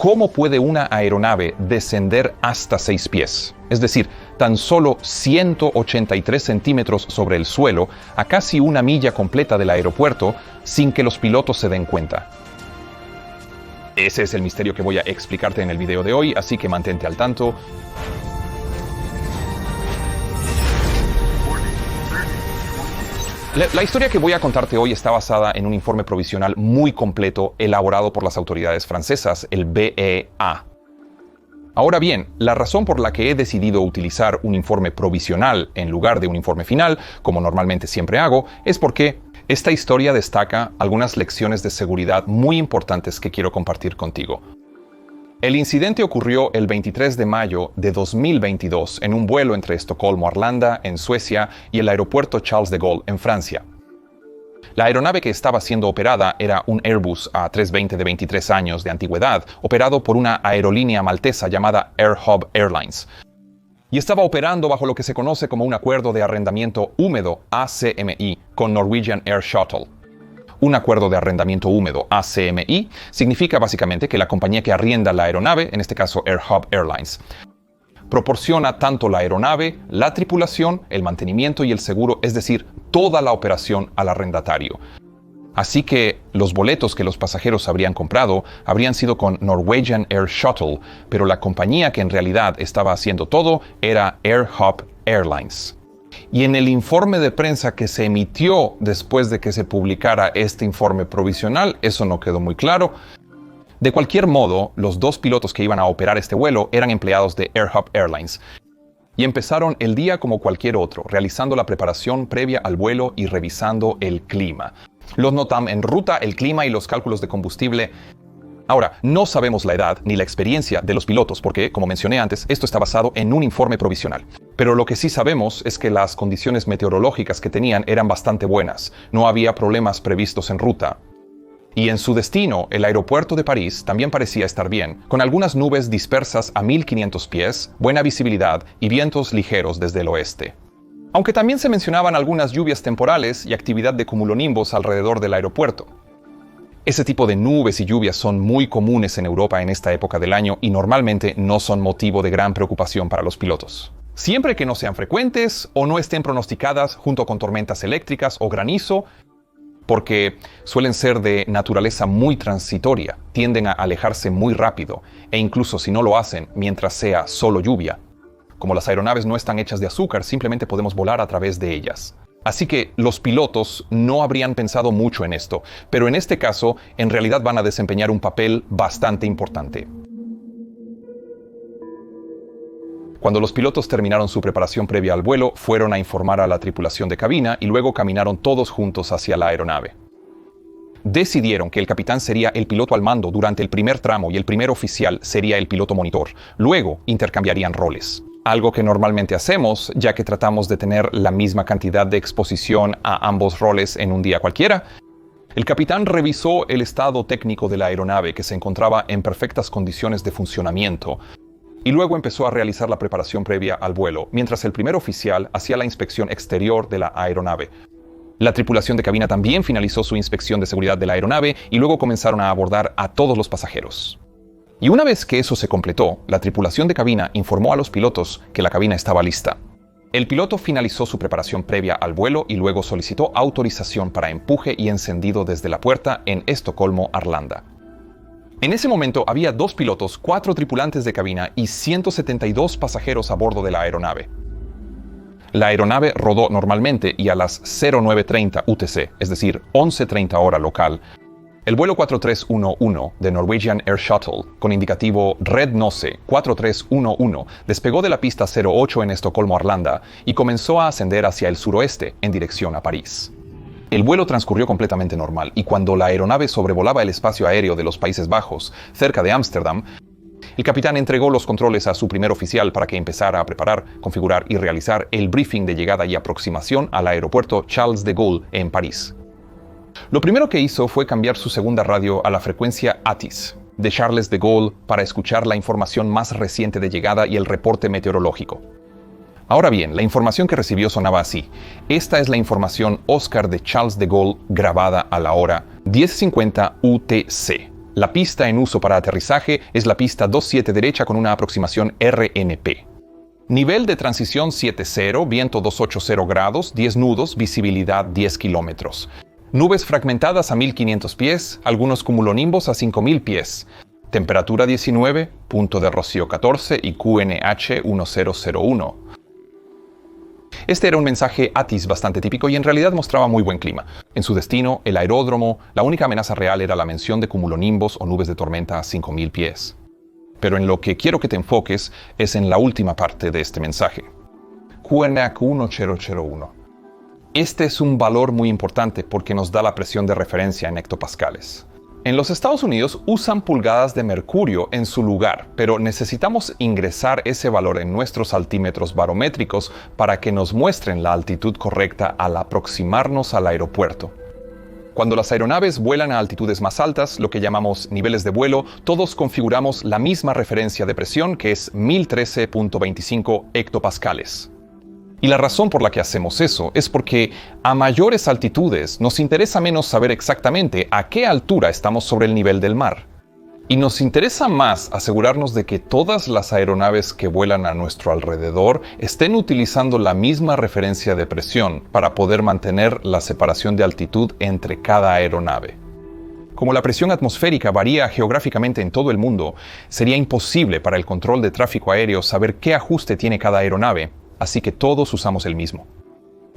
¿cómo puede una aeronave descender hasta 6 pies? Es decir, tan solo 183 centímetros sobre el suelo, a casi una milla completa del aeropuerto, sin que los pilotos se den cuenta. Ese es el misterio que voy a explicarte en el video de hoy, así que mantente al tanto. La historia que voy a contarte hoy está basada en un informe provisional muy completo elaborado por las autoridades francesas, el BEA. Ahora bien, la razón por la que he decidido utilizar un informe provisional en lugar de un informe final, como normalmente siempre hago, es porque esta historia destaca algunas lecciones de seguridad muy importantes que quiero compartir contigo. El incidente ocurrió el 23 de mayo de 2022 en un vuelo entre Estocolmo, Arlanda, en Suecia, y el aeropuerto Charles de Gaulle, en Francia. La aeronave que estaba siendo operada era un Airbus A320 de 23 años de antigüedad, operado por una aerolínea maltesa llamada Air Hub Airlines. Y estaba operando bajo lo que se conoce como un acuerdo de arrendamiento húmedo, ACMI, con Norwegian Air Shuttle. Un acuerdo de arrendamiento húmedo, ACMI, significa básicamente que la compañía que arrienda la aeronave, en este caso Air Hub Airlines, proporciona tanto la aeronave, la tripulación, el mantenimiento y el seguro, es decir, toda la operación al arrendatario. Así que los boletos que los pasajeros habrían comprado habrían sido con Norwegian Air Shuttle, pero la compañía que en realidad estaba haciendo todo era Air Hub Airlines. Y en el informe de prensa que se emitió después de que se publicara este informe provisional, eso no quedó muy claro. De cualquier modo, los dos pilotos que iban a operar este vuelo eran empleados de Air Hub Airlines y empezaron el día como cualquier otro, realizando la preparación previa al vuelo y revisando el clima. Los NOTAM en ruta, el clima y los cálculos de combustible. Ahora, no sabemos la edad ni la experiencia de los pilotos porque, como mencioné antes, esto está basado en un informe provisional. Pero lo que sí sabemos es que las condiciones meteorológicas que tenían eran bastante buenas. No había problemas previstos en ruta. Y en su destino, el aeropuerto de París también parecía estar bien, con algunas nubes dispersas a 1500 pies, buena visibilidad y vientos ligeros desde el oeste. Aunque también se mencionaban algunas lluvias temporales y actividad de cumulonimbos alrededor del aeropuerto. Ese tipo de nubes y lluvias son muy comunes en Europa en esta época del año y normalmente no son motivo de gran preocupación para los pilotos. Siempre que no sean frecuentes o no estén pronosticadas junto con tormentas eléctricas o granizo, porque suelen ser de naturaleza muy transitoria, tienden a alejarse muy rápido e incluso si no lo hacen mientras sea solo lluvia. Como las aeronaves no están hechas de azúcar, simplemente podemos volar a través de ellas. Así que los pilotos no habrían pensado mucho en esto, pero en este caso, en realidad van a desempeñar un papel bastante importante. Cuando los pilotos terminaron su preparación previa al vuelo, fueron a informar a la tripulación de cabina y luego caminaron todos juntos hacia la aeronave. Decidieron que el capitán sería el piloto al mando durante el primer tramo y el primer oficial sería el piloto monitor. Luego intercambiarían roles. Algo que normalmente hacemos, ya que tratamos de tener la misma cantidad de exposición a ambos roles en un día cualquiera. El capitán revisó el estado técnico de la aeronave, que se encontraba en perfectas condiciones de funcionamiento, y luego empezó a realizar la preparación previa al vuelo, mientras el primer oficial hacía la inspección exterior de la aeronave. La tripulación de cabina también finalizó su inspección de seguridad de la aeronave y luego comenzaron a abordar a todos los pasajeros. Y una vez que eso se completó, la tripulación de cabina informó a los pilotos que la cabina estaba lista. El piloto finalizó su preparación previa al vuelo y luego solicitó autorización para empuje y encendido desde la puerta en Estocolmo, Arlanda. En ese momento había 2 pilotos, 4 tripulantes de cabina y 172 pasajeros a bordo de la aeronave. La aeronave rodó normalmente y a las 09:30 UTC, es decir, 11:30 hora local, el vuelo 4311 de Norwegian Air Shuttle, con indicativo Red Nose 4311, despegó de la pista 08 en Estocolmo, Arlanda, y comenzó a ascender hacia el suroeste en dirección a París. El vuelo transcurrió completamente normal, y cuando la aeronave sobrevolaba el espacio aéreo de los Países Bajos, cerca de Ámsterdam, el capitán entregó los controles a su primer oficial para que empezara a preparar, configurar y realizar el briefing de llegada y aproximación al aeropuerto Charles de Gaulle en París. Lo primero que hizo fue cambiar su segunda radio a la frecuencia ATIS de Charles de Gaulle para escuchar la información más reciente de llegada y el reporte meteorológico. Ahora bien, la información que recibió sonaba así. Esta es la información Oscar de Charles de Gaulle grabada a la hora 10:50 UTC. La pista en uso para aterrizaje es la pista 27 derecha con una aproximación RNP. Nivel de transición 7.0, viento 280 grados, 10 nudos, visibilidad 10 kilómetros. Nubes fragmentadas a 1500 pies, algunos cumulonimbos a 5000 pies. Temperatura 19, punto de rocío 14 y QNH 1001. Este era un mensaje ATIS bastante típico y en realidad mostraba muy buen clima. En su destino, el aeródromo, la única amenaza real era la mención de cumulonimbos o nubes de tormenta a 5000 pies. Pero en lo que quiero que te enfoques es en la última parte de este mensaje. QNH 1001. Este es un valor muy importante porque nos da la presión de referencia en hectopascales. En los Estados Unidos usan pulgadas de mercurio en su lugar, pero necesitamos ingresar ese valor en nuestros altímetros barométricos para que nos muestren la altitud correcta al aproximarnos al aeropuerto. Cuando las aeronaves vuelan a altitudes más altas, lo que llamamos niveles de vuelo, todos configuramos la misma referencia de presión que es 1013.25 hectopascales. Y la razón por la que hacemos eso es porque a mayores altitudes nos interesa menos saber exactamente a qué altura estamos sobre el nivel del mar. Y nos interesa más asegurarnos de que todas las aeronaves que vuelan a nuestro alrededor estén utilizando la misma referencia de presión para poder mantener la separación de altitud entre cada aeronave. Como la presión atmosférica varía geográficamente en todo el mundo, sería imposible para el control de tráfico aéreo saber qué ajuste tiene cada aeronave, así que todos usamos el mismo.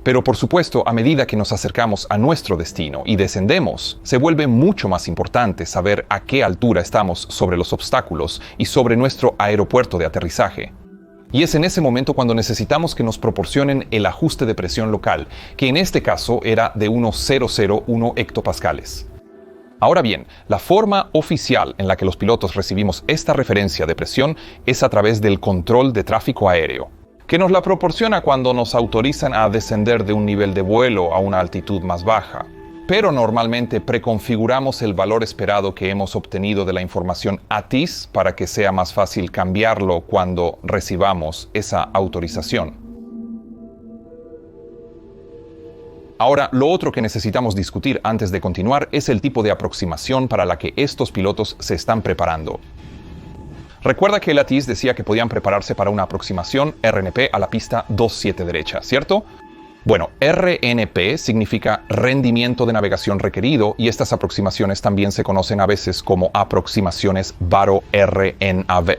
Pero por supuesto, a medida que nos acercamos a nuestro destino y descendemos, se vuelve mucho más importante saber a qué altura estamos sobre los obstáculos y sobre nuestro aeropuerto de aterrizaje. Y es en ese momento cuando necesitamos que nos proporcionen el ajuste de presión local, que en este caso era de unos 001 hectopascales. Ahora bien, la forma oficial en la que los pilotos recibimos esta referencia de presión es a través del control de tráfico aéreo, que nos la proporciona cuando nos autorizan a descender de un nivel de vuelo a una altitud más baja. Pero normalmente preconfiguramos el valor esperado que hemos obtenido de la información ATIS para que sea más fácil cambiarlo cuando recibamos esa autorización. Ahora, lo otro que necesitamos discutir antes de continuar es el tipo de aproximación para la que estos pilotos se están preparando. Recuerda que el ATIS decía que podían prepararse para una aproximación RNP a la pista 27 derecha, ¿cierto? Bueno, RNP significa rendimiento de navegación requerido y estas aproximaciones también se conocen a veces como aproximaciones VARO-RNAV.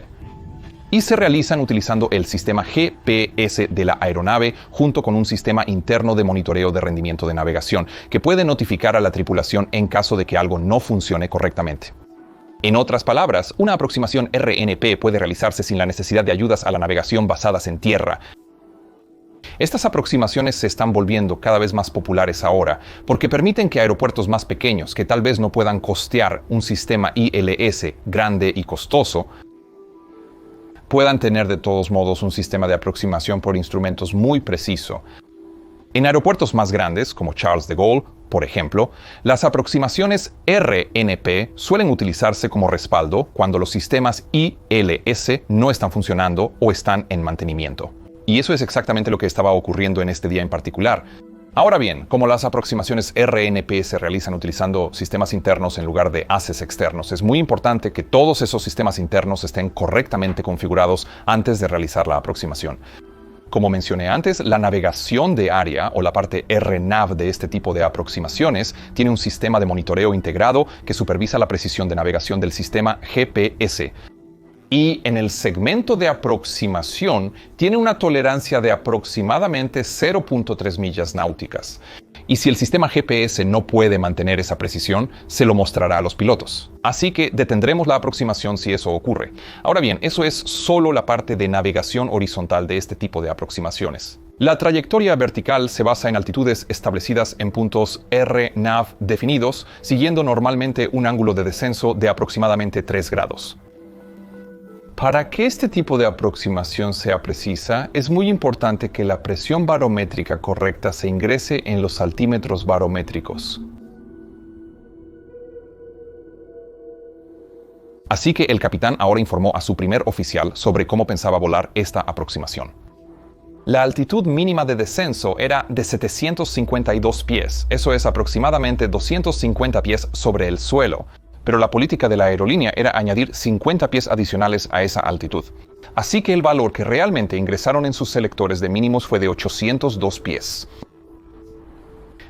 Y se realizan utilizando el sistema GPS de la aeronave junto con un sistema interno de monitoreo de rendimiento de navegación que puede notificar a la tripulación en caso de que algo no funcione correctamente. En otras palabras, una aproximación RNP puede realizarse sin la necesidad de ayudas a la navegación basadas en tierra. Estas aproximaciones se están volviendo cada vez más populares ahora porque permiten que aeropuertos más pequeños, que tal vez no puedan costear un sistema ILS grande y costoso, puedan tener de todos modos un sistema de aproximación por instrumentos muy preciso. En aeropuertos más grandes, como Charles de Gaulle, por ejemplo, las aproximaciones RNP suelen utilizarse como respaldo cuando los sistemas ILS no están funcionando o están en mantenimiento. Y eso es exactamente lo que estaba ocurriendo en este día en particular. Ahora bien, como las aproximaciones RNP se realizan utilizando sistemas internos en lugar de haces externos, es muy importante que todos esos sistemas internos estén correctamente configurados antes de realizar la aproximación. Como mencioné antes, la navegación de área o la parte RNAV de este tipo de aproximaciones tiene un sistema de monitoreo integrado que supervisa la precisión de navegación del sistema GPS. Y en el segmento de aproximación tiene una tolerancia de aproximadamente 0.3 millas náuticas. Y si el sistema GPS no puede mantener esa precisión, se lo mostrará a los pilotos. Así que detendremos la aproximación si eso ocurre. Ahora bien, eso es solo la parte de navegación horizontal de este tipo de aproximaciones. La trayectoria vertical se basa en altitudes establecidas en puntos RNAV definidos, siguiendo normalmente un ángulo de descenso de aproximadamente 3 grados. Para que este tipo de aproximación sea precisa, es muy importante que la presión barométrica correcta se ingrese en los altímetros barométricos. Así que el capitán ahora informó a su primer oficial sobre cómo pensaba volar esta aproximación. La altitud mínima de descenso era de 752 pies, eso es aproximadamente 250 pies sobre el suelo. pero la política de la aerolínea era añadir 50 pies adicionales a esa altitud. Así que el valor que realmente ingresaron en sus selectores de mínimos fue de 802 pies.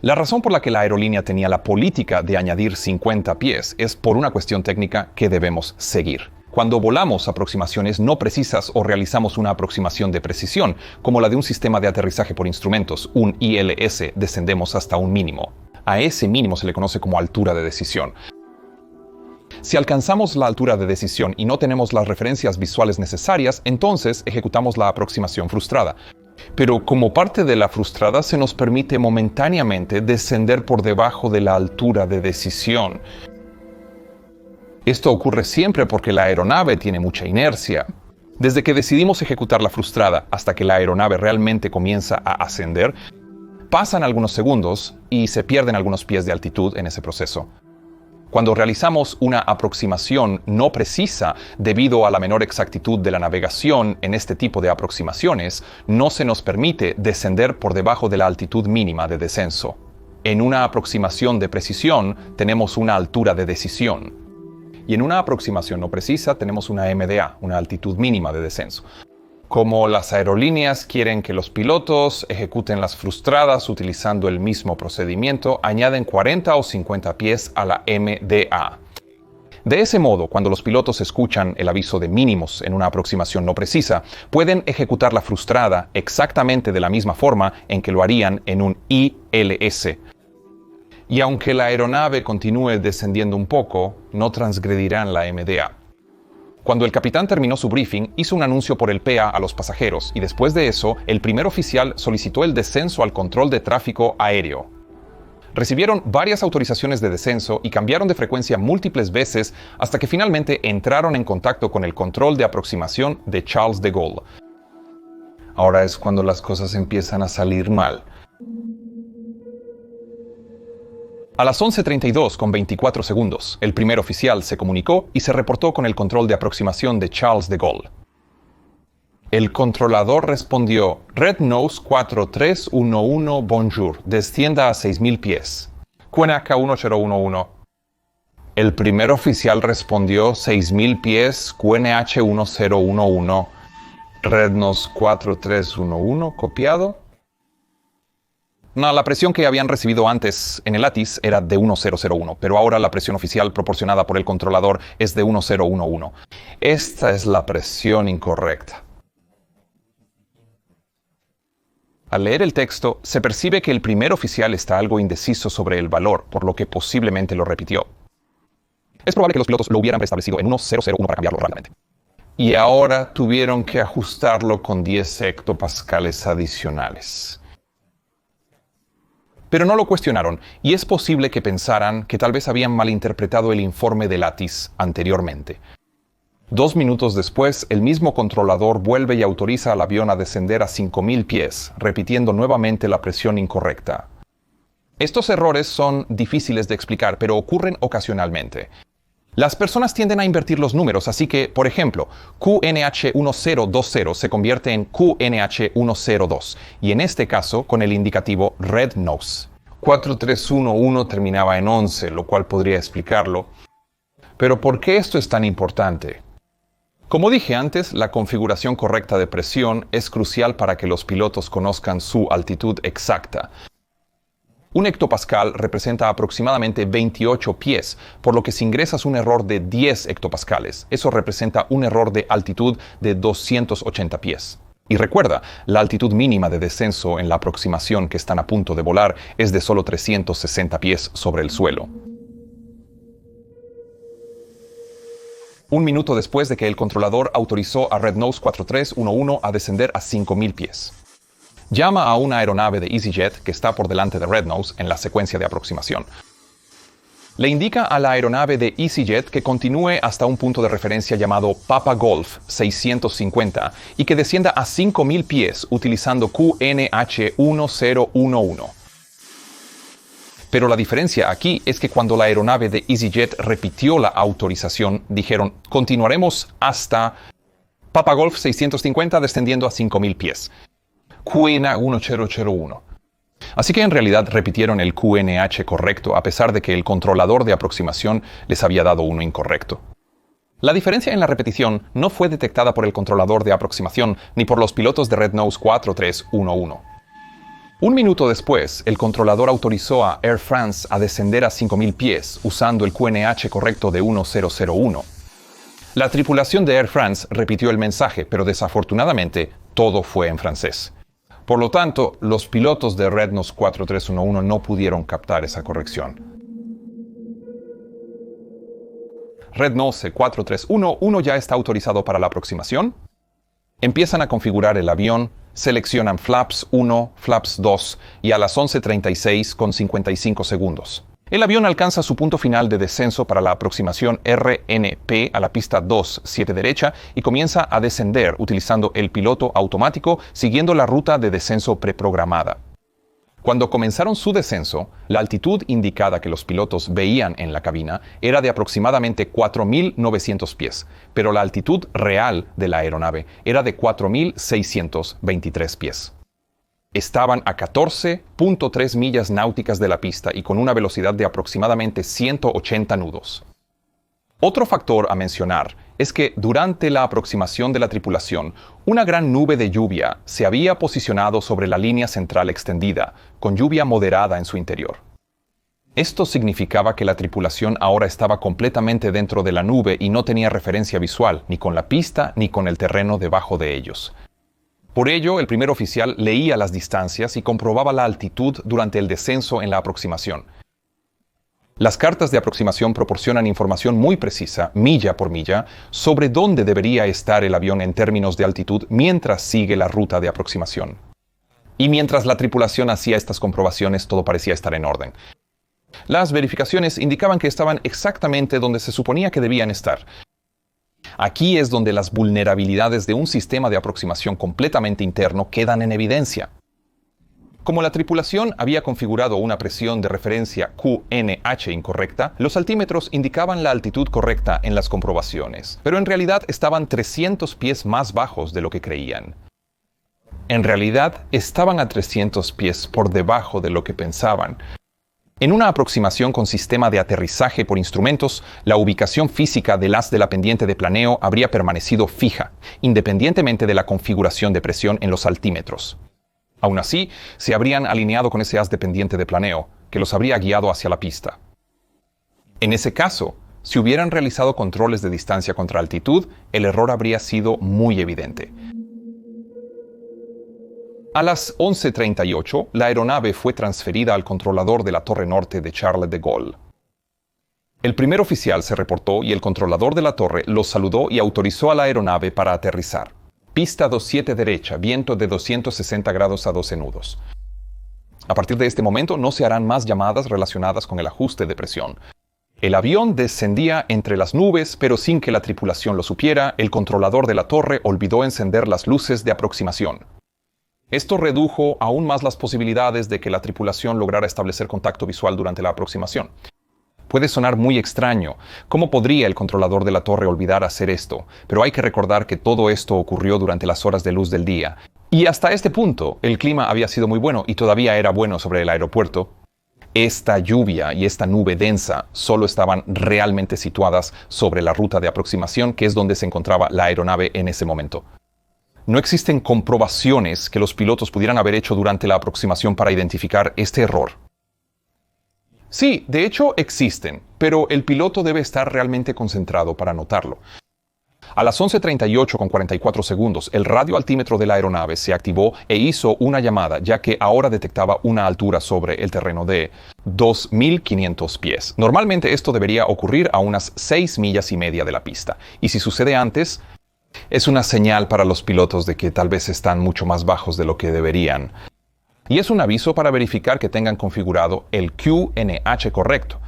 La razón por la que la aerolínea tenía la política de añadir 50 pies es por una cuestión técnica que debemos seguir. Cuando volamos aproximaciones no precisas o realizamos una aproximación de precisión, como la de un sistema de aterrizaje por instrumentos, un ILS, descendemos hasta un mínimo. A ese mínimo se le conoce como altura de decisión. Si alcanzamos la altura de decisión y no tenemos las referencias visuales necesarias, entonces ejecutamos la aproximación frustrada. Pero como parte de la frustrada se nos permite momentáneamente descender por debajo de la altura de decisión. Esto ocurre siempre porque la aeronave tiene mucha inercia. Desde que decidimos ejecutar la frustrada hasta que la aeronave realmente comienza a ascender, pasan algunos segundos y se pierden algunos pies de altitud en ese proceso. Cuando realizamos una aproximación no precisa debido a la menor exactitud de la navegación en este tipo de aproximaciones, no se nos permite descender por debajo de la altitud mínima de descenso. En una aproximación de precisión tenemos una altura de decisión. Y en una aproximación no precisa tenemos una MDA, una altitud mínima de descenso. Como las aerolíneas quieren que los pilotos ejecuten las frustradas utilizando el mismo procedimiento, añaden 40 o 50 pies a la MDA. De ese modo, cuando los pilotos escuchan el aviso de mínimos en una aproximación no precisa, pueden ejecutar la frustrada exactamente de la misma forma en que lo harían en un ILS. Y aunque la aeronave continúe descendiendo un poco, no transgredirán la MDA. Cuando el capitán terminó su briefing, hizo un anuncio por el PA a los pasajeros y después de eso, el primer oficial solicitó el descenso al control de tráfico aéreo. Recibieron varias autorizaciones de descenso y cambiaron de frecuencia múltiples veces hasta que finalmente entraron en contacto con el control de aproximación de Charles de Gaulle. Ahora es cuando las cosas empiezan a salir mal. A las 11:32 con 24 segundos, el primer oficial se comunicó y se reportó con el control de aproximación de Charles de Gaulle. El controlador respondió: Red Nose 4311 Bonjour, descienda a 6.000 pies. QNH 1011. El primer oficial respondió: 6.000 pies, QNH 1011. Red Nose 4311, copiado. No, la presión que habían recibido antes en el LATIS era de 1001, pero ahora la presión oficial proporcionada por el controlador es de 1011. Esta es la presión incorrecta. Al leer el texto, se percibe que el primer oficial está algo indeciso sobre el valor, por lo que posiblemente lo repitió. Es probable que los pilotos lo hubieran preestablecido en 1001 para cambiarlo rápidamente. Y ahora tuvieron que ajustarlo con 10 hectopascales adicionales. Pero no lo cuestionaron, y es posible que pensaran que tal vez habían malinterpretado el informe de LATIS anteriormente. 2 minutos después, el mismo controlador vuelve y autoriza al avión a descender a 5.000 pies, repitiendo nuevamente la presión incorrecta. Estos errores son difíciles de explicar, pero ocurren ocasionalmente. Las personas tienden a invertir los números, así que, por ejemplo, QNH 1020 se convierte en QNH 102, y en este caso con el indicativo Red Nose. 4311 terminaba en 11, lo cual podría explicarlo. Pero ¿por qué esto es tan importante? Como dije antes, la configuración correcta de presión es crucial para que los pilotos conozcan su altitud exacta. Un hectopascal representa aproximadamente 28 pies, por lo que si ingresas un error de 10 hectopascales, eso representa un error de altitud de 280 pies. Y recuerda, la altitud mínima de descenso en la aproximación que están a punto de volar es de solo 360 pies sobre el suelo. Un minuto después de que el controlador autorizó a Red Nose 4311 a descender a 5.000 pies. Llama a una aeronave de EasyJet que está por delante de Red Nose en la secuencia de aproximación. Le indica a la aeronave de EasyJet que continúe hasta un punto de referencia llamado Papa Golf 650 y que descienda a 5.000 pies utilizando QNH 1011. Pero la diferencia aquí es que cuando la aeronave de EasyJet repitió la autorización, dijeron: continuaremos hasta Papa Golf 650 descendiendo a 5.000 pies. QNH 1001. Así que en realidad repitieron el QNH correcto, a pesar de que el controlador de aproximación les había dado uno incorrecto. La diferencia en la repetición no fue detectada por el controlador de aproximación ni por los pilotos de Red Nose 4311. Un minuto después, el controlador autorizó a Air France a descender a 5.000 pies usando el QNH correcto de 1001. La tripulación de Air France repitió el mensaje, pero desafortunadamente todo fue en francés. Por lo tanto, los pilotos de Red Nose 4311 no pudieron captar esa corrección. Red Nose 4311 ya está autorizado para la aproximación. Empiezan a configurar el avión, seleccionan Flaps 1, Flaps 2 y a las 11:36 con 55 segundos. El avión alcanza su punto final de descenso para la aproximación RNP a la pista 2, 7 derecha y comienza a descender utilizando el piloto automático siguiendo la ruta de descenso preprogramada. Cuando comenzaron su descenso, la altitud indicada que los pilotos veían en la cabina era de aproximadamente 4.900 pies, pero la altitud real de la aeronave era de 4.623 pies. Estaban a 14.3 millas náuticas de la pista y con una velocidad de aproximadamente 180 nudos. Otro factor a mencionar es que durante la aproximación de la tripulación, una gran nube de lluvia se había posicionado sobre la línea central extendida, con lluvia moderada en su interior. Esto significaba que la tripulación ahora estaba completamente dentro de la nube y no tenía referencia visual, ni con la pista ni con el terreno debajo de ellos. Por ello, el primer oficial leía las distancias y comprobaba la altitud durante el descenso en la aproximación. Las cartas de aproximación proporcionan información muy precisa, milla por milla, sobre dónde debería estar el avión en términos de altitud mientras sigue la ruta de aproximación. Y mientras la tripulación hacía estas comprobaciones, todo parecía estar en orden. Las verificaciones indicaban que estaban exactamente donde se suponía que debían estar. Aquí es donde las vulnerabilidades de un sistema de aproximación completamente interno quedan en evidencia. Como la tripulación había configurado una presión de referencia QNH incorrecta, los altímetros indicaban la altitud correcta en las comprobaciones, pero en realidad estaban 300 pies más bajos de lo que creían. En realidad, estaban a 300 pies por debajo de lo que pensaban. En una aproximación con sistema de aterrizaje por instrumentos, la ubicación física del haz de la pendiente de planeo habría permanecido fija, independientemente de la configuración de presión en los altímetros. Aún así, se habrían alineado con ese haz de pendiente de planeo, que los habría guiado hacia la pista. En ese caso, si hubieran realizado controles de distancia contra altitud, el error habría sido muy evidente. A las 11:38, la aeronave fue transferida al controlador de la torre norte de Charles de Gaulle. El primer oficial se reportó y el controlador de la torre los saludó y autorizó a la aeronave para aterrizar. Pista 27 derecha, viento de 260 grados a 12 nudos. A partir de este momento no se harán más llamadas relacionadas con el ajuste de presión. El avión descendía entre las nubes, pero sin que la tripulación lo supiera, el controlador de la torre olvidó encender las luces de aproximación. Esto redujo aún más las posibilidades de que la tripulación lograra establecer contacto visual durante la aproximación. Puede sonar muy extraño. ¿Cómo podría el controlador de la torre olvidar hacer esto? Pero hay que recordar que todo esto ocurrió durante las horas de luz del día. Y hasta este punto, el clima había sido muy bueno y todavía era bueno sobre el aeropuerto. Esta lluvia y esta nube densa solo estaban realmente situadas sobre la ruta de aproximación, que es donde se encontraba la aeronave en ese momento. No existen comprobaciones que los pilotos pudieran haber hecho durante la aproximación para identificar este error. Sí, de hecho existen, pero el piloto debe estar realmente concentrado para notarlo. A las 11:38 con 44 segundos, el radio altímetro de la aeronave se activó e hizo una llamada, ya que ahora detectaba una altura sobre el terreno de 2.500 pies. Normalmente esto debería ocurrir a unas 6 millas y media de la pista, y si sucede antes, es una señal para los pilotos de que tal vez están mucho más bajos de lo que deberían. Y es un aviso para verificar que tengan configurado el QNH correcto.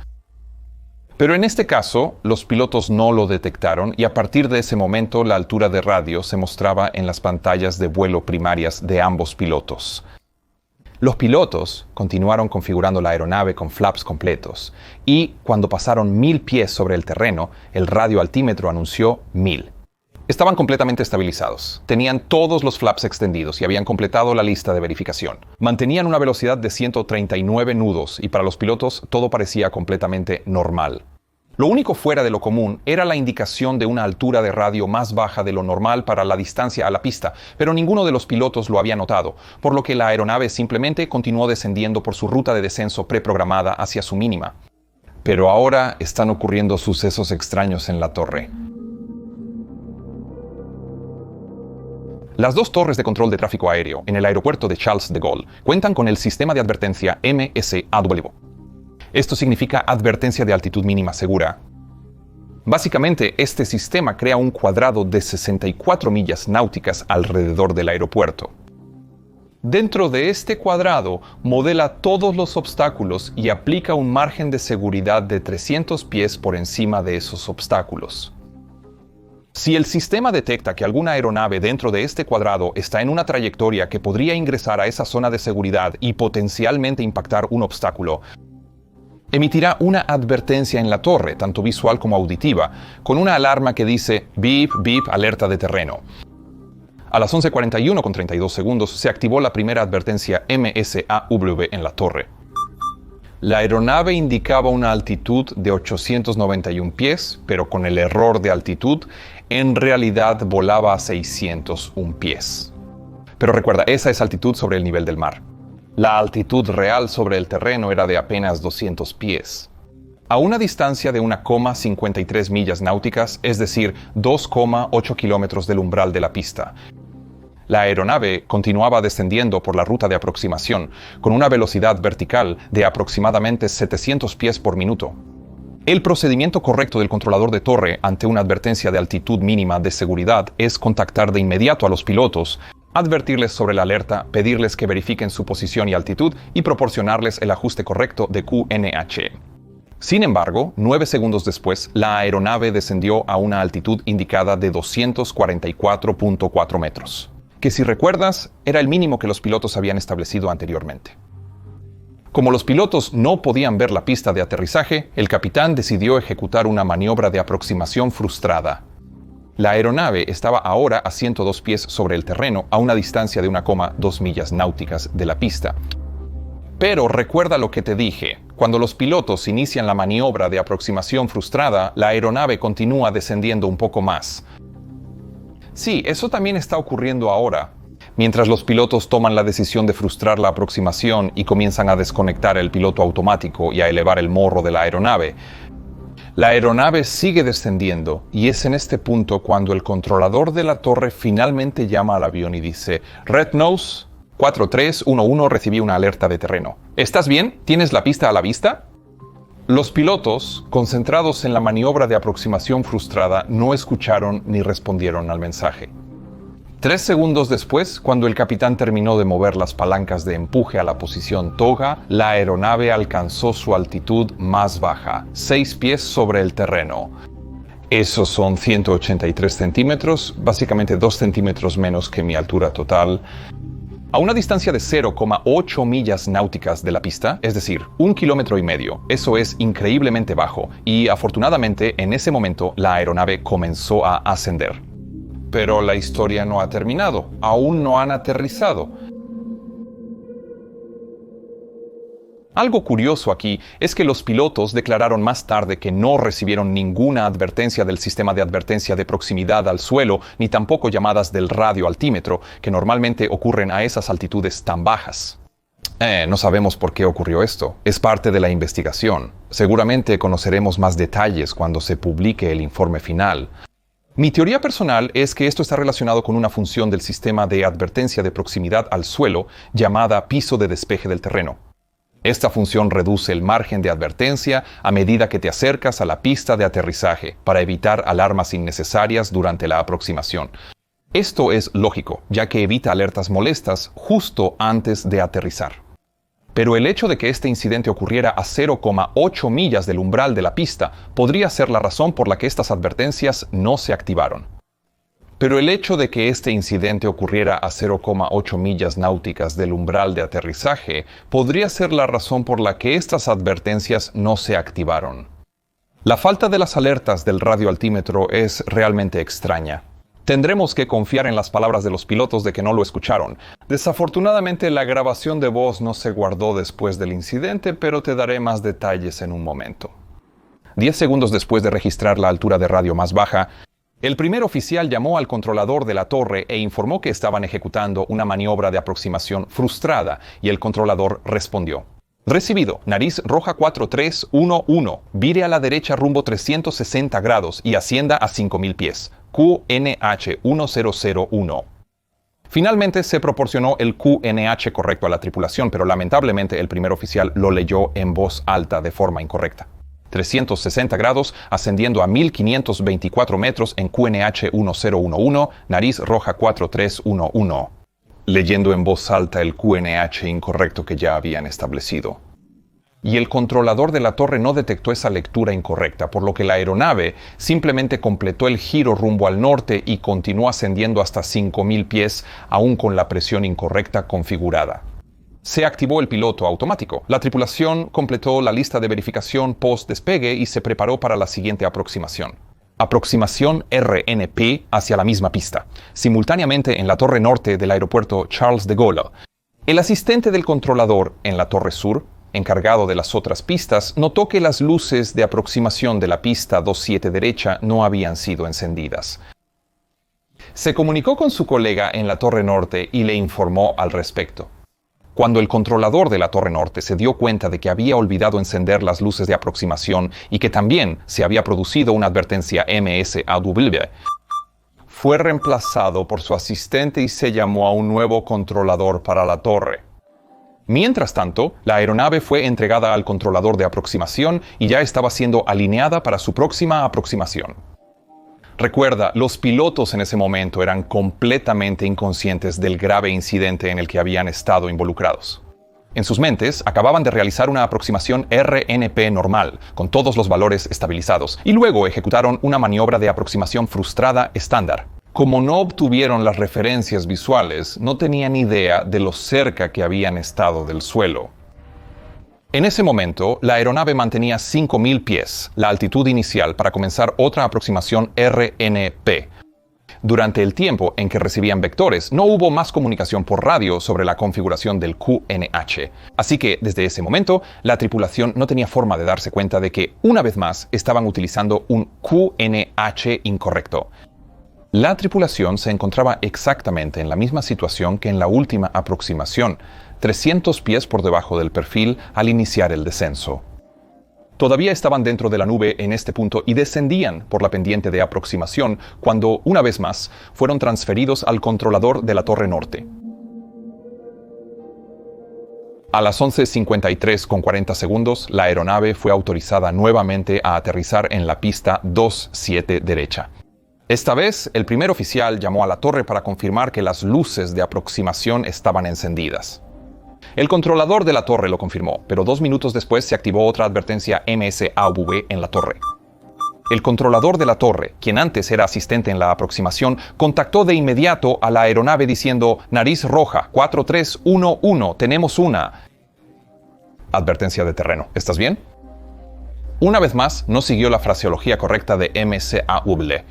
Pero en este caso, los pilotos no lo detectaron y a partir de ese momento la altura de radio se mostraba en las pantallas de vuelo primarias de ambos pilotos. Los pilotos continuaron configurando la aeronave con flaps completos y cuando pasaron 1.000 pies sobre el terreno, el radio altímetro anunció 1.000. Estaban completamente estabilizados, tenían todos los flaps extendidos y habían completado la lista de verificación. Mantenían una velocidad de 139 nudos y para los pilotos todo parecía completamente normal. Lo único fuera de lo común era la indicación de una altura de radio más baja de lo normal para la distancia a la pista, pero ninguno de los pilotos lo había notado, por lo que la aeronave simplemente continuó descendiendo por su ruta de descenso preprogramada hacia su mínima. Pero ahora están ocurriendo sucesos extraños en la torre. Las dos torres de control de tráfico aéreo en el aeropuerto de Charles de Gaulle cuentan con el sistema de advertencia MSAW. Esto significa advertencia de altitud mínima segura. Básicamente, este sistema crea un cuadrado de 64 millas náuticas alrededor del aeropuerto. Dentro de este cuadrado, modela todos los obstáculos y aplica un margen de seguridad de 300 pies por encima de esos obstáculos. Si el sistema detecta que alguna aeronave dentro de este cuadrado está en una trayectoria que podría ingresar a esa zona de seguridad y potencialmente impactar un obstáculo, emitirá una advertencia en la torre, tanto visual como auditiva, con una alarma que dice «Beep, beep, alerta de terreno». A las 11:41 con 32 segundos se activó la primera advertencia MSAW en la torre. La aeronave indicaba una altitud de 891 pies, pero con el error de altitud, en realidad volaba a 601 pies. Pero recuerda, esa es altitud sobre el nivel del mar. La altitud real sobre el terreno era de apenas 200 pies. A una distancia de 1,53 millas náuticas, es decir, 2,8 kilómetros del umbral de la pista, la aeronave continuaba descendiendo por la ruta de aproximación con una velocidad vertical de aproximadamente 700 pies por minuto. El procedimiento correcto del controlador de torre ante una advertencia de altitud mínima de seguridad es contactar de inmediato a los pilotos, advertirles sobre la alerta, pedirles que verifiquen su posición y altitud y proporcionarles el ajuste correcto de QNH. Sin embargo, 9 segundos después, la aeronave descendió a una altitud indicada de 244.4 metros. Que si recuerdas, era el mínimo que los pilotos habían establecido anteriormente. Como los pilotos no podían ver la pista de aterrizaje, el capitán decidió ejecutar una maniobra de aproximación frustrada. La aeronave estaba ahora a 102 pies sobre el terreno, a una distancia de 1,2 millas náuticas de la pista. Pero recuerda lo que te dije, cuando los pilotos inician la maniobra de aproximación frustrada, la aeronave continúa descendiendo un poco más. Sí, eso también está ocurriendo ahora. Mientras los pilotos toman la decisión de frustrar la aproximación y comienzan a desconectar el piloto automático y a elevar el morro de la aeronave sigue descendiendo y es en este punto cuando el controlador de la torre finalmente llama al avión y dice «Red Nose 4311 recibí una alerta de terreno. ¿Estás bien? ¿Tienes la pista a la vista?» Los pilotos, concentrados en la maniobra de aproximación frustrada, no escucharon ni respondieron al mensaje. 3 segundos después, cuando el capitán terminó de mover las palancas de empuje a la posición toga, la aeronave alcanzó su altitud más baja, 6 pies sobre el terreno. Esos son 183 centímetros, básicamente 2 centímetros menos que mi altura total. A una distancia de 0,8 millas náuticas de la pista, es decir, 1,5 kilómetros, eso es increíblemente bajo, y afortunadamente en ese momento la aeronave comenzó a ascender. Pero la historia no ha terminado, aún no han aterrizado. Algo curioso aquí es que los pilotos declararon más tarde que no recibieron ninguna advertencia del sistema de advertencia de proximidad al suelo, ni tampoco llamadas del radioaltímetro, que normalmente ocurren a esas altitudes tan bajas. No sabemos por qué ocurrió esto. Es parte de la investigación. Seguramente conoceremos más detalles cuando se publique el informe final. Mi teoría personal es que esto está relacionado con una función del sistema de advertencia de proximidad al suelo llamada piso de despeje del terreno. Esta función reduce el margen de advertencia a medida que te acercas a la pista de aterrizaje para evitar alarmas innecesarias durante la aproximación. Esto es lógico, ya que evita alertas molestas justo antes de aterrizar. Pero el hecho de que este incidente ocurriera a 0,8 millas del umbral de la pista podría ser la razón por la que estas advertencias no se activaron. Pero el hecho de que este incidente ocurriera a 0,8 millas náuticas del umbral de aterrizaje podría ser la razón por la que estas advertencias no se activaron. La falta de las alertas del radioaltímetro es realmente extraña. Tendremos que confiar en las palabras de los pilotos de que no lo escucharon. Desafortunadamente, la grabación de voz no se guardó después del incidente, pero te daré más detalles en un momento. 10 segundos después de registrar la altura de radio más baja, el primer oficial llamó al controlador de la torre e informó que estaban ejecutando una maniobra de aproximación frustrada, y el controlador respondió. Recibido, nariz roja 4311, vire a la derecha rumbo 360 grados y ascienda a 5000 pies. QNH 1001. Finalmente se proporcionó el QNH correcto a la tripulación, pero lamentablemente el primer oficial lo leyó en voz alta de forma incorrecta. 360 grados, ascendiendo a 1524 metros en QNH 1011, nariz roja 4311. Leyendo en voz alta el QNH incorrecto que ya habían establecido. Y el controlador de la torre no detectó esa lectura incorrecta, por lo que la aeronave simplemente completó el giro rumbo al norte y continuó ascendiendo hasta 5000 pies, aún con la presión incorrecta configurada. Se activó el piloto automático. La tripulación completó la lista de verificación post-despegue y se preparó para la siguiente aproximación. Aproximación RNP hacia la misma pista, simultáneamente en la torre norte del aeropuerto Charles de Gaulle. El asistente del controlador en la torre sur, encargado de las otras pistas, notó que las luces de aproximación de la pista 27 derecha no habían sido encendidas. Se comunicó con su colega en la torre norte y le informó al respecto. Cuando el controlador de la torre norte se dio cuenta de que había olvidado encender las luces de aproximación y que también se había producido una advertencia MSAW, fue reemplazado por su asistente y se llamó a un nuevo controlador para la torre. Mientras tanto, la aeronave fue entregada al controlador de aproximación y ya estaba siendo alineada para su próxima aproximación. Recuerda, los pilotos en ese momento eran completamente inconscientes del grave incidente en el que habían estado involucrados. En sus mentes, acababan de realizar una aproximación RNP normal, con todos los valores estabilizados, y luego ejecutaron una maniobra de aproximación frustrada estándar. Como no obtuvieron las referencias visuales, no tenían idea de lo cerca que habían estado del suelo. En ese momento, la aeronave mantenía 5000 pies, la altitud inicial, para comenzar otra aproximación RNP. Durante el tiempo en que recibían vectores, no hubo más comunicación por radio sobre la configuración del QNH. Así que, desde ese momento, la tripulación no tenía forma de darse cuenta de que, una vez más, estaban utilizando un QNH incorrecto. La tripulación se encontraba exactamente en la misma situación que en la última aproximación, 300 pies por debajo del perfil al iniciar el descenso. Todavía estaban dentro de la nube en este punto y descendían por la pendiente de aproximación cuando, una vez más, fueron transferidos al controlador de la torre norte. A las 11:53 con 40 segundos, la aeronave fue autorizada nuevamente a aterrizar en la pista 27 derecha. Esta vez, el primer oficial llamó a la torre para confirmar que las luces de aproximación estaban encendidas. El controlador de la torre lo confirmó, pero 2 minutos después se activó otra advertencia MSAW en la torre. El controlador de la torre, quien antes era asistente en la aproximación, contactó de inmediato a la aeronave diciendo: nariz roja 4311, tenemos una advertencia de terreno. ¿Estás bien? Una vez más, no siguió la fraseología correcta de MSAW.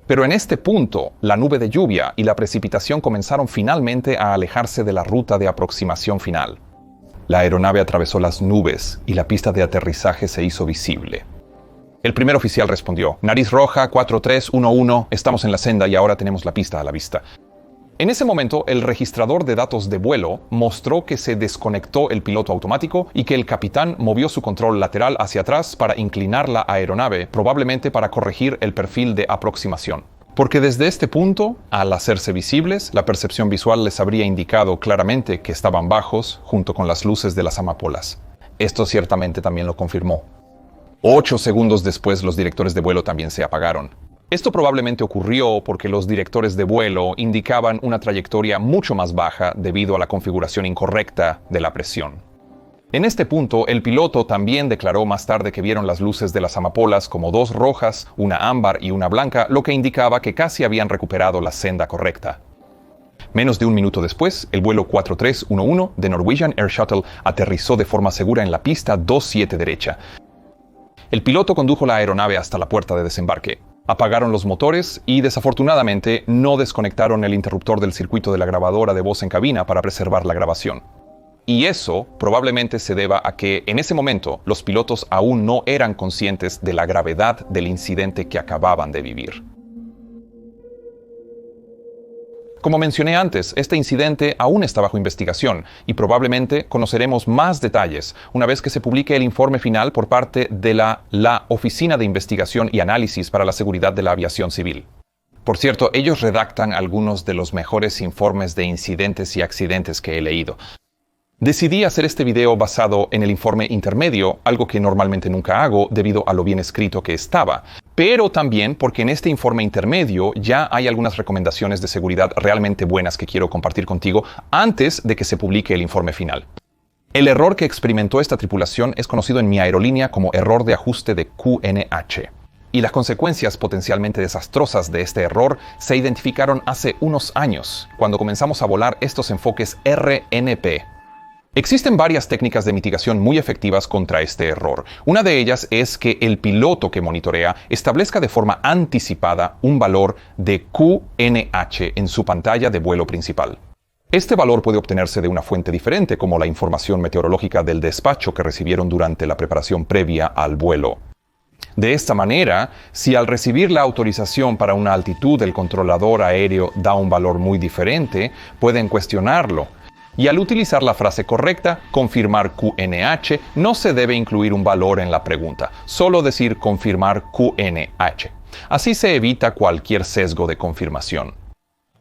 Pero en este punto, la nube de lluvia y la precipitación comenzaron finalmente a alejarse de la ruta de aproximación final. La aeronave atravesó las nubes y la pista de aterrizaje se hizo visible. El primer oficial respondió: nariz roja 4311, estamos en la senda y ahora tenemos la pista a la vista. En ese momento, el registrador de datos de vuelo mostró que se desconectó el piloto automático y que el capitán movió su control lateral hacia atrás para inclinar la aeronave, probablemente para corregir el perfil de aproximación. Porque desde este punto, al hacerse visibles, la percepción visual les habría indicado claramente que estaban bajos junto con las luces de las amapolas. Esto ciertamente también lo confirmó. 8 segundos después, los directores de vuelo también se apagaron. Esto probablemente ocurrió porque los directores de vuelo indicaban una trayectoria mucho más baja debido a la configuración incorrecta de la presión. En este punto, el piloto también declaró más tarde que vieron las luces de las amapolas como 2 rojas, una ámbar y una blanca, lo que indicaba que casi habían recuperado la senda correcta. Menos de 1 minuto después, el vuelo 4311 de Norwegian Air Shuttle aterrizó de forma segura en la pista 27 derecha. El piloto condujo la aeronave hasta la puerta de desembarque. Apagaron los motores y desafortunadamente no desconectaron el interruptor del circuito de la grabadora de voz en cabina para preservar la grabación. Y eso probablemente se deba a que en ese momento los pilotos aún no eran conscientes de la gravedad del incidente que acababan de vivir. Como mencioné antes, este incidente aún está bajo investigación y probablemente conoceremos más detalles una vez que se publique el informe final por parte de la Oficina de Investigación y Análisis para la Seguridad de la Aviación Civil. Por cierto, ellos redactan algunos de los mejores informes de incidentes y accidentes que he leído. Decidí hacer este video basado en el informe intermedio, algo que normalmente nunca hago debido a lo bien escrito que estaba, pero también porque en este informe intermedio ya hay algunas recomendaciones de seguridad realmente buenas que quiero compartir contigo antes de que se publique el informe final. El error que experimentó esta tripulación es conocido en mi aerolínea como error de ajuste de QNH. Y las consecuencias potencialmente desastrosas de este error se identificaron hace unos años, cuando comenzamos a volar estos enfoques RNP. Existen varias técnicas de mitigación muy efectivas contra este error. Una de ellas es que el piloto que monitorea establezca de forma anticipada un valor de QNH en su pantalla de vuelo principal. Este valor puede obtenerse de una fuente diferente, como la información meteorológica del despacho que recibieron durante la preparación previa al vuelo. De esta manera, si al recibir la autorización para una altitud el controlador aéreo da un valor muy diferente, pueden cuestionarlo. Y al utilizar la frase correcta, confirmar QNH, no se debe incluir un valor en la pregunta, solo decir confirmar QNH. Así se evita cualquier sesgo de confirmación.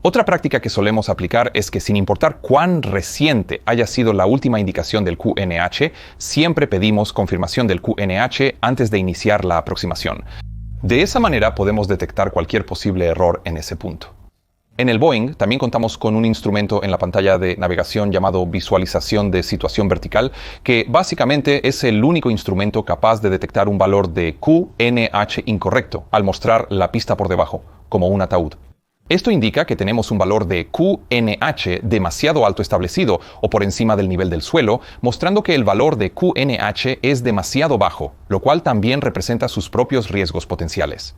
Otra práctica que solemos aplicar es que sin importar cuán reciente haya sido la última indicación del QNH, siempre pedimos confirmación del QNH antes de iniciar la aproximación. De esa manera podemos detectar cualquier posible error en ese punto. En el Boeing también contamos con un instrumento en la pantalla de navegación llamado visualización de situación vertical, que básicamente es el único instrumento capaz de detectar un valor de QNH incorrecto al mostrar la pista por debajo, como un ataúd. Esto indica que tenemos un valor de QNH demasiado alto establecido o por encima del nivel del suelo, mostrando que el valor de QNH es demasiado bajo, lo cual también representa sus propios riesgos potenciales.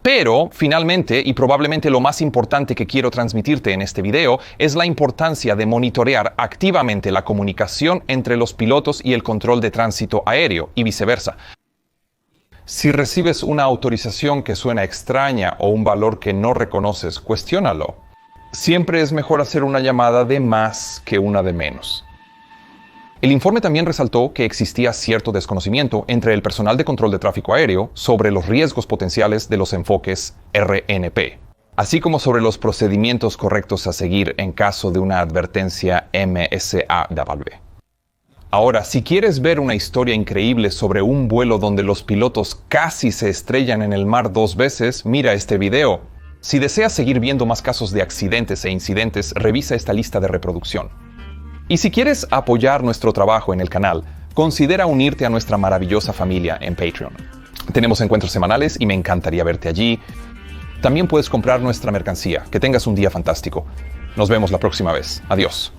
Pero, finalmente, y probablemente lo más importante que quiero transmitirte en este video, es la importancia de monitorear activamente la comunicación entre los pilotos y el control de tránsito aéreo, y viceversa. Si recibes una autorización que suena extraña o un valor que no reconoces, cuestiónalo. Siempre es mejor hacer una llamada de más que una de menos. El informe también resaltó que existía cierto desconocimiento entre el personal de control de tráfico aéreo sobre los riesgos potenciales de los enfoques RNP, así como sobre los procedimientos correctos a seguir en caso de una advertencia MSAW. Ahora, si quieres ver una historia increíble sobre un vuelo donde los pilotos casi se estrellan en el mar 2 veces, mira este video. Si deseas seguir viendo más casos de accidentes e incidentes, revisa esta lista de reproducción. Y si quieres apoyar nuestro trabajo en el canal, considera unirte a nuestra maravillosa familia en Patreon. Tenemos encuentros semanales y me encantaría verte allí. También puedes comprar nuestra mercancía. Que tengas un día fantástico. Nos vemos la próxima vez. Adiós.